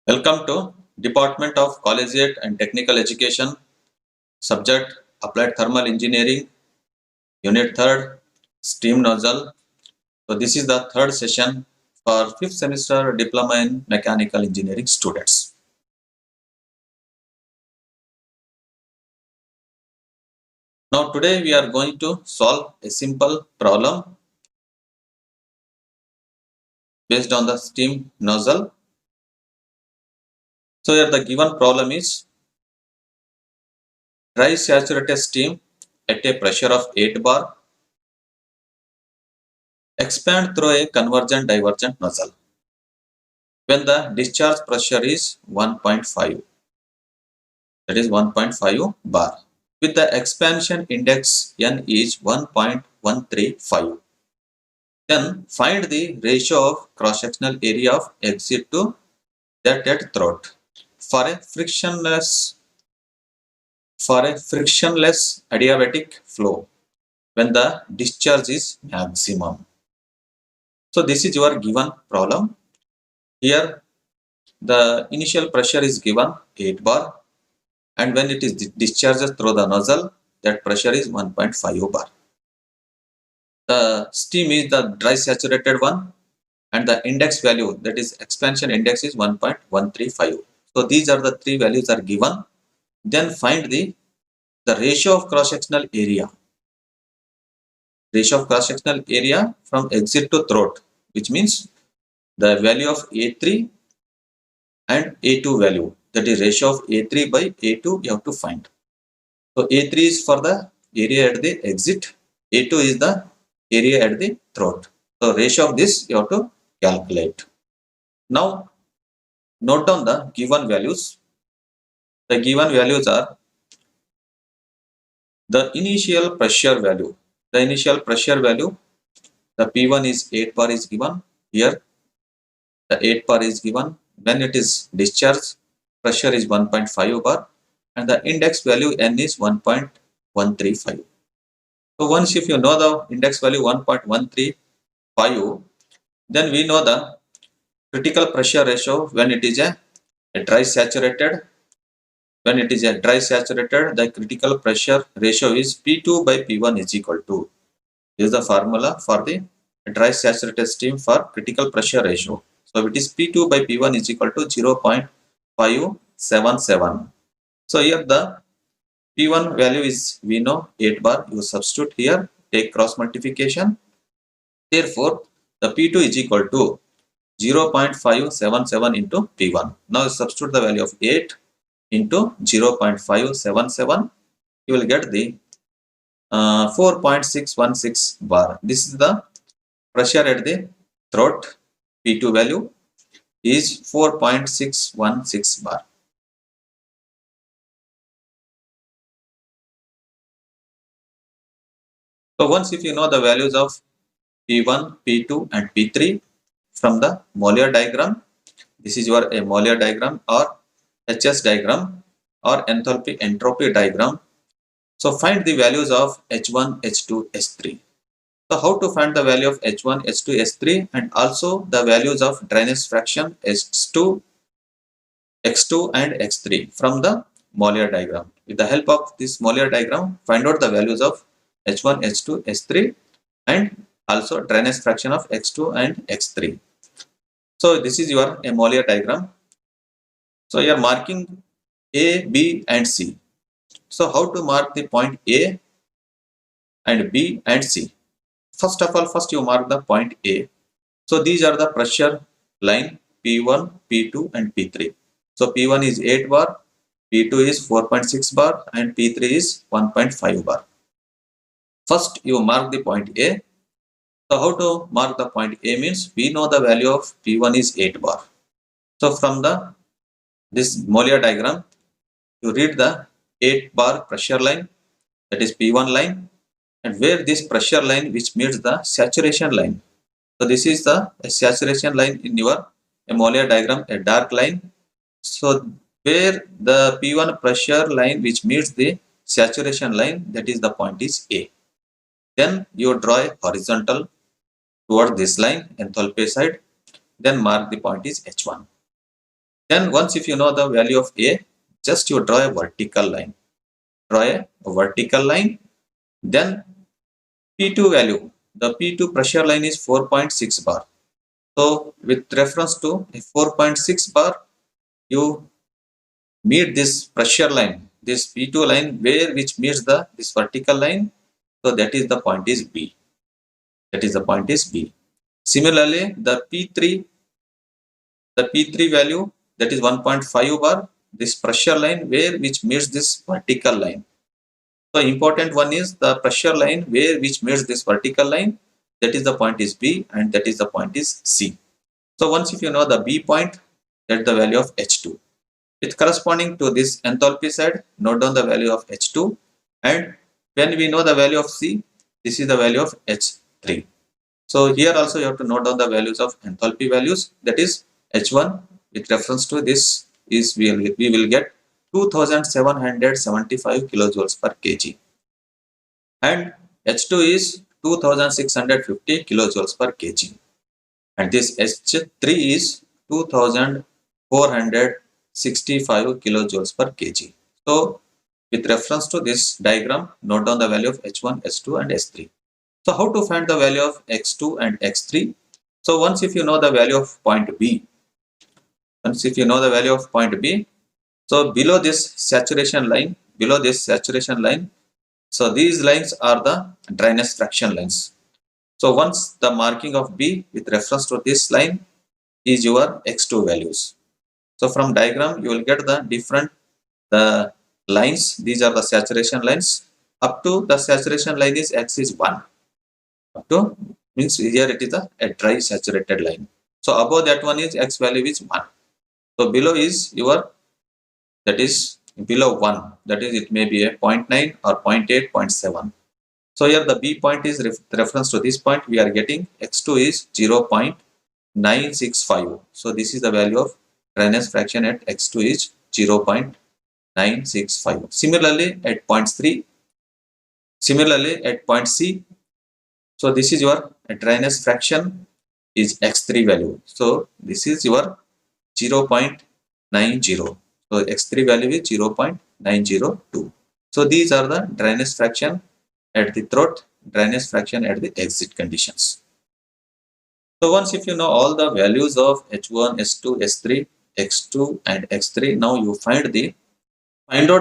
Welcome to Department of Collegiate and Technical Education, subject Applied Thermal Engineering, Unit 3rd, Steam Nozzle. So this is the third session for 5th semester Diploma in Mechanical Engineering students. Now today we are going to solve a simple problem based on the steam nozzle. So here the given problem is dry saturated steam at a pressure of 8 bar expand through a convergent divergent nozzle when the discharge pressure is 1.5, that is 1.5 bar, with the expansion index N is 1.135. Then find the ratio of cross-sectional area of exit to that at throat for a frictionless adiabatic flow when the discharge is maximum. So this is your given problem. Here the initial pressure is given 8 bar, and when it is discharged through the nozzle, that pressure is 1.5 bar. The steam is the dry saturated one, and the index value, that is expansion index, is 1.135. So these are the three values are given. Then find the ratio of cross-sectional area. Ratio of cross-sectional area from exit to throat, which means the value of A3 and A2 value, that is ratio of A3 by A2 you have to find. So A3 is for the area at the exit, A2 is the area at the throat. So ratio of this you have to calculate. Now note down the given values. The given values are the initial pressure value. The initial pressure value, the P1 is 8 bar is given here. The 8 bar is given. When it is discharged, pressure is 1.5 bar, and the index value N is 1.135. So once if you know the index value 1.135, then we know the critical pressure ratio when it is a dry saturated. When it is a dry saturated, the critical pressure ratio is P2 by P1 is equal to. This is the formula for the dry saturated steam for critical pressure ratio. So it is P2 by P1 is equal to 0.577. So here the P1 value is, we know, 8 bar. You substitute here, take cross multiplication. Therefore, the P2 is equal to 0.577 into P1. Now substitute the value of 8 into 0.577. You will get the 4.616 bar. This is the pressure at the throat. P2 value is 4.616 bar. So once if you know the values of P1, P2 and P3 from the Mollier diagram, this is your a Mollier diagram or HS diagram or entropy diagram. So find the values of H1, H2, H3. So how to find the value of H1, H2, H3 and also the values of dryness fraction H2, X2 and X3 from the Mollier diagram. With the help of this Mollier diagram, find out the values of H1, H2, H3 and also dryness fraction of X2 and X3. So this is your Mollier diagram. So you are marking A, B and C. So how to mark the point A and B and C? First of all, first you mark the point A. So these are the pressure line P1, P2 and P3. So P1 is 8 bar, P2 is 4.6 bar and P3 is 1.5 bar. First you mark the point A. So how to mark the point A means we know the value of P1 is 8 bar. So from this Mollier diagram, you read the 8 bar pressure line, that is P1 line, and where this pressure line which meets the saturation line. So this is the saturation line in your Mollier diagram, a dark line. So where the P1 pressure line which meets the saturation line, that is the point is A. Then you draw a horizontal toward this line, enthalpy side, then mark the point is H1. Then once if you know the value of A, just you draw a vertical line. Draw a vertical line. Then P2 value. The P2 pressure line is 4.6 bar. So with reference to 4.6 bar, you meet this pressure line, this P2 line, where which meets this vertical line. So that is the point is B. That is the point is B. Similarly, the P3 value, that is 1.5 bar, this pressure line where which meets this vertical line. So important one is the pressure line where which meets this vertical line, that is the point is B, and that is the point is C. So once if you know the B point, that's the value of H2. With corresponding to this enthalpy side, note down the value of H2, and when we know the value of C, this is the value of H3. So here also you have to note down the values of enthalpy values, that is H1 with reference to this is we will get 2775 kilojoules per kg, and H2 is 2650 kilojoules per kg, and this H3 is 2465 kilojoules per kg. So with reference to this diagram, note down the value of H1, H2 and H3. So how to find the value of X2 and X3? So once if you know the value of point B, so below this saturation line, so these lines are the dryness fraction lines. So once the marking of B with reference to this line is your X2 values. So from diagram you will get the different lines. These are the saturation lines. Up to the saturation line is X is 1. Up to means here it is a dry saturated line. So above that one is X value is 1. So below is your, that is below 1, that is it may be a 0.9 or 0.8, 0.7. So here the B point is reference to this point, we are getting X2 is 0.965. So this is the value of dryness fraction at X2 is 0.965. Similarly at point C, so this is your dryness fraction is X3 value. So this is your 0.90. So X3 value is 0.902. So these are the dryness fraction at the throat, dryness fraction at the exit conditions. So once if you know all the values of H1, S2, S3, X2 and X3, now you find out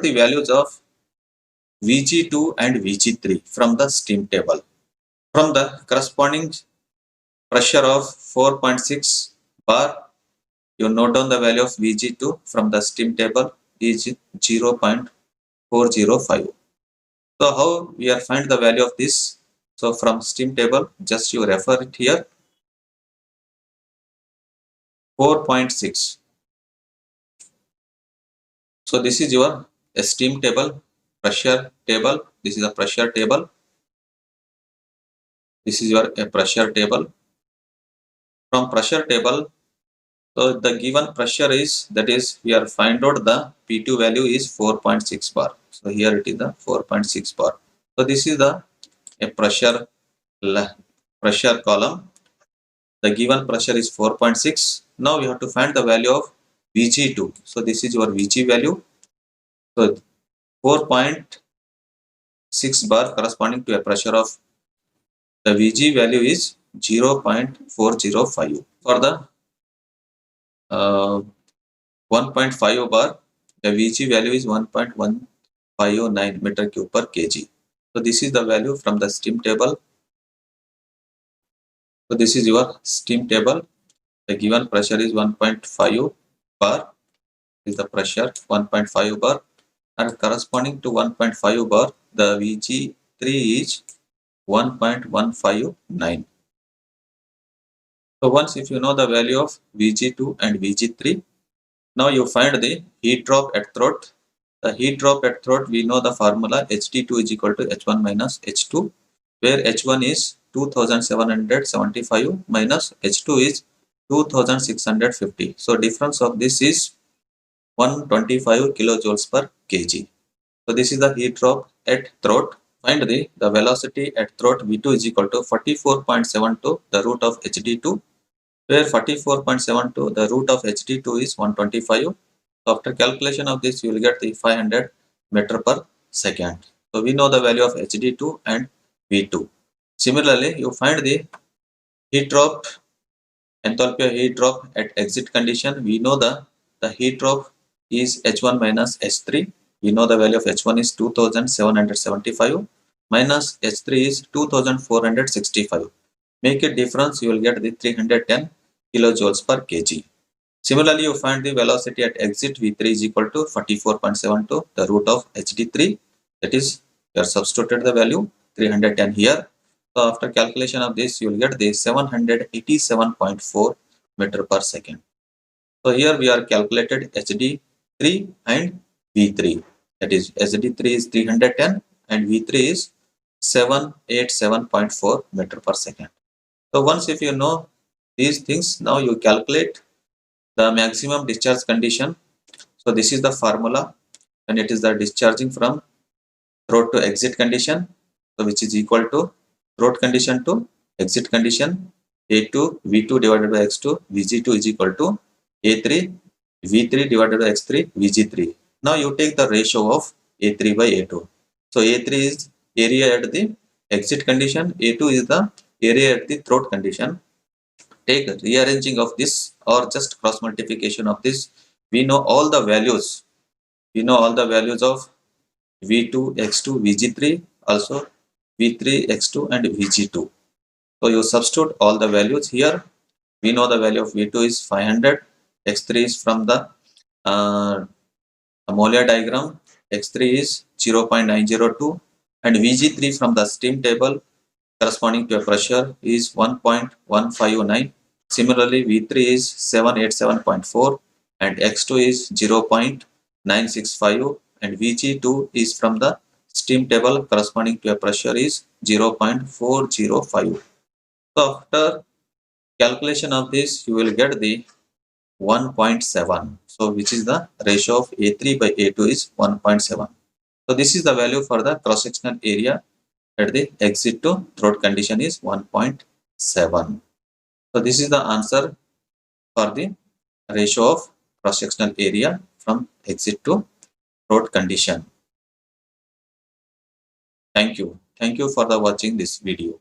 the values of Vg2 and Vg3 from the steam table. From the corresponding pressure of 4.6 bar, you note down the value of Vg2 from the steam table is 0.405. So how we are find the value of this? So from steam table, just you refer it here, 4.6. So this is your steam table, pressure table. This is a pressure table. This is your pressure table. From pressure table, so the given pressure is, that is we are find out the P2 value is 4.6 bar. So here it is the 4.6 bar. So this is the pressure column. The given pressure is 4.6. Now we have to find the value of Vg2. So this is your Vg value. So 4.6 bar corresponding to a pressure of, the Vg value is 0.405. For the 1.5 bar, the Vg value is 1.159 meter cube per kg. So this is the value from the steam table. So this is your steam table. The given pressure is 1.5 bar. Is the pressure 1.5 bar, and corresponding to 1.5 bar, the Vg3 is 1.159. So once if you know the value of Vg2 and Vg3, now you find the heat drop at throat. The heat drop at throat, we know the formula HD2 is equal to H1 minus H2, where H1 is 2775 minus H2 is 2650. So difference of this is 125 kilojoules per kg. So this is the heat drop at throat. Find the velocity at throat V2 is equal to 44.72 the root of HD2 where 44.72 the root of HD2 is 125. So after calculation of this, you will get the 500 meter per second. So we know the value of HD2 and V2. Similarly, you find the heat drop, enthalpy of heat drop at exit condition. We know the heat drop is H1 minus H3. We know the value of H1 is 2775 minus H3 is 2465. Make a difference, you will get the 310 kilojoules per kg. Similarly, you find the velocity at exit V3 is equal to 44.72, the root of HD3. That is, you have substituted the value 310 here. So after calculation of this, you will get the 787.4 meter per second. So here we are calculated HD3 and V3. That is, HD3 is 310 and V3 is 787.4 meter per second. So once if you know these things, now you calculate the maximum discharge condition. So this is the formula, and it is the discharging from throat to exit condition, so which is equal to throat condition to exit condition, A2 V2 divided by X2 Vg2 is equal to A3 V3 divided by X3 Vg3. Now you take the ratio of A3 by A2. So A3 is area at the exit condition, A2 is the area at the throat condition. Take rearranging of this or just cross multiplication of this. We know all the values. We know all the values of V2, X2, Vg3, also V3, X2 and Vg2. So you substitute all the values here. We know the value of V2 is 500, X3 is from the Moeller diagram, X3 is 0.902 and Vg3 from the steam table corresponding to a pressure is 1.159. Similarly, V3 is 787.4 and X2 is 0.965 and Vg2 is from the steam table corresponding to a pressure is 0.405. So after calculation of this, you will get the 1.7. So which is the ratio of A3 by A2 is 1.7. So this is the value for the cross-sectional area at the exit to throat condition is 1.7. So this is the answer for the ratio of cross-sectional area from exit to throat condition. Thank you. Thank you for the watching this video.